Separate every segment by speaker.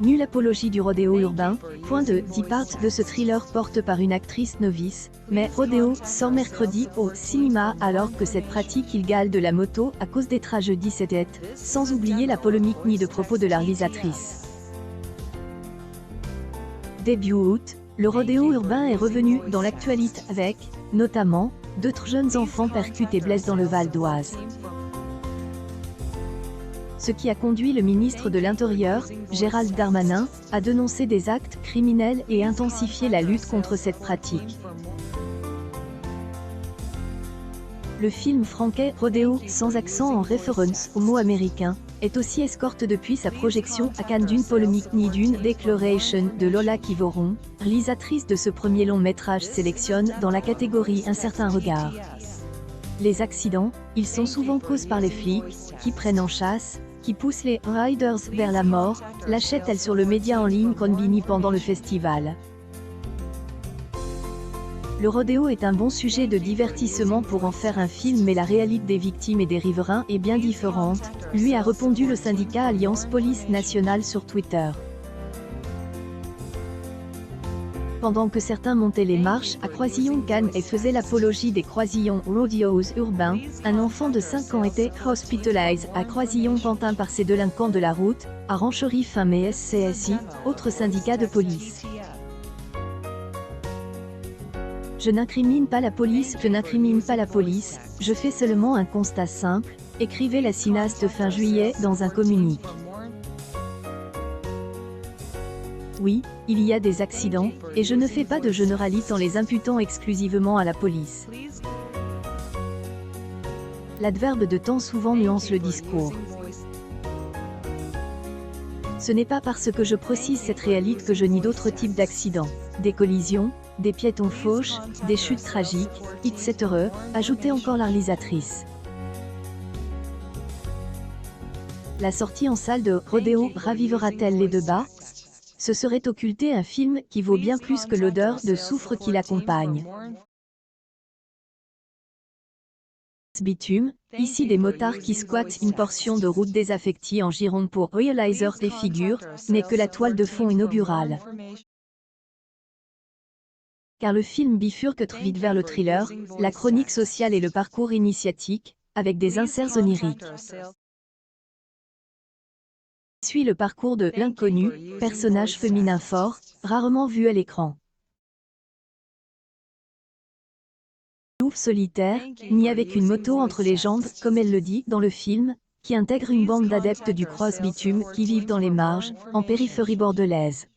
Speaker 1: Nulle apologie du rodéo urbain, point de départ de ce thriller porte par une actrice novice, mais Rodéo sort mercredi au cinéma alors que cette pratique illégale de la moto à cause des tragédies s'était, sans oublier la polémique ni de propos de la réalisatrice. Début août, le rodéo urbain est revenu dans l'actualité avec, notamment, 2 jeunes enfants percutés et blessés dans le Val d'Oise. Ce qui a conduit le ministre de l'Intérieur, Gérald Darmanin, à dénoncer des actes criminels et intensifier la lutte contre cette pratique. Le film français Rodéo, sans accent en référence au mot américain, est aussi escorte depuis sa projection à Cannes d'une polémique ni d'une déclaration de Lola Kivoron, réalisatrice de ce premier long métrage sélectionne dans la catégorie Un certain regard. Les accidents, ils sont souvent causés par les flics, qui prennent en chasse, qui poussent les riders vers la mort, l'achète-t-elle sur le média en ligne Konbini pendant le festival. Le rodéo est un bon sujet de divertissement pour en faire un film mais la réalité des victimes et des riverains est bien différente, lui a répondu le syndicat Alliance Police Nationale sur Twitter. Pendant que certains montaient les marches à Croisillon-Cannes et faisaient l'apologie des croisillons rodeos urbains, un enfant de 5 ans était hospitalisé à Croisillon-Pantin par ces délinquants de la route, à Rancherie-Fin et SCSI, autre syndicat de police. Je n'incrimine pas la police, je fais seulement un constat simple, écrivait la cinéaste fin juillet dans un communiqué. Oui, il y a des accidents, et je ne fais pas de généralité en les imputant exclusivement à la police. L'adverbe de temps souvent nuance le discours. Ce n'est pas parce que je précise cette réalité que je nie d'autres types d'accidents, des collisions, des piétons fauches, des chutes tragiques, etc., ajoutait encore la réalisatrice. La sortie en salle de Rodéo ravivera-t-elle les débats? Ce serait occulter un film qui vaut bien plus que l'odeur de soufre qui l'accompagne. Bitume, ici des motards qui squattent une portion de route désaffectée en Gironde pour réaliser des figures, n'est que la toile de fond inaugurale. Car le film bifurque très vite vers le thriller, la chronique sociale et le parcours initiatique, avec des inserts oniriques. Suit le parcours de l'inconnu, personnage féminin fort, rarement vu à l'écran. Louve solitaire, ni avec une moto entre les jambes, comme elle le dit dans le film, qui intègre une bande d'adeptes du cross-bitume qui vivent dans les marges, en périphérie bordelaise.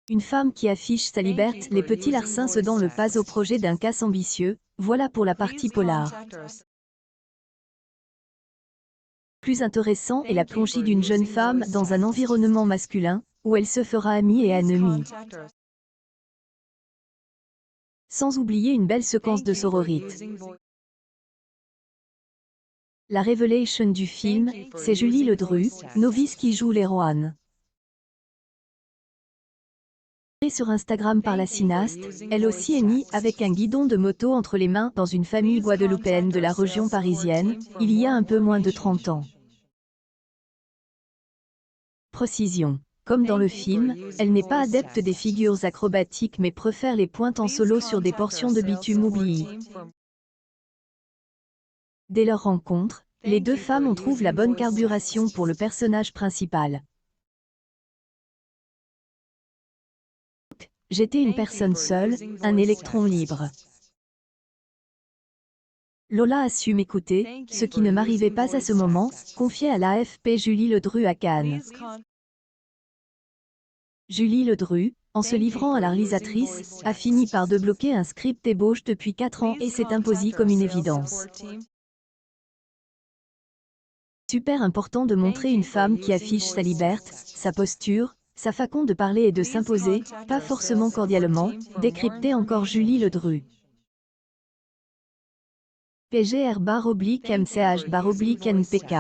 Speaker 1: Une femme qui affiche sa liberté, les petits larcins se donnent le pas au projet d'un casse ambitieux, voilà pour la partie polar. Plus intéressant est la plongée d'une jeune femme dans un environnement masculin, où elle se fera amie et ennemie. Sans oublier une belle séquence de sororité. La révélation du film, c'est Julie Ledru, novice qui joue l'héroïne. Sur Instagram par la cinéaste, elle aussi est née avec un guidon de moto entre les mains dans une famille guadeloupéenne de la région parisienne, il y a un peu moins de 30 ans. Précision. Comme dans le film, elle n'est pas adepte des figures acrobatiques mais préfère les pointes en solo sur des portions de bitume oubliées. Dès leur rencontre, les deux femmes ont trouvé la bonne carburation pour le personnage principal. J'étais une personne seule, un électron libre. Lola a su m'écouter, ce qui ne m'arrivait pas à ce moment, confiait à l'AFP Julie Ledru à Cannes. Julie Ledru, en se livrant à la réalisatrice, a fini par débloquer un script ébauche depuis 4 ans et s'est imposé comme une évidence. Super important de montrer une femme qui affiche sa liberté, sa posture, sa façon de parler et de s'imposer, pas forcément cordialement, décryptait encore Julie Ledru. PGR/MCH/NPK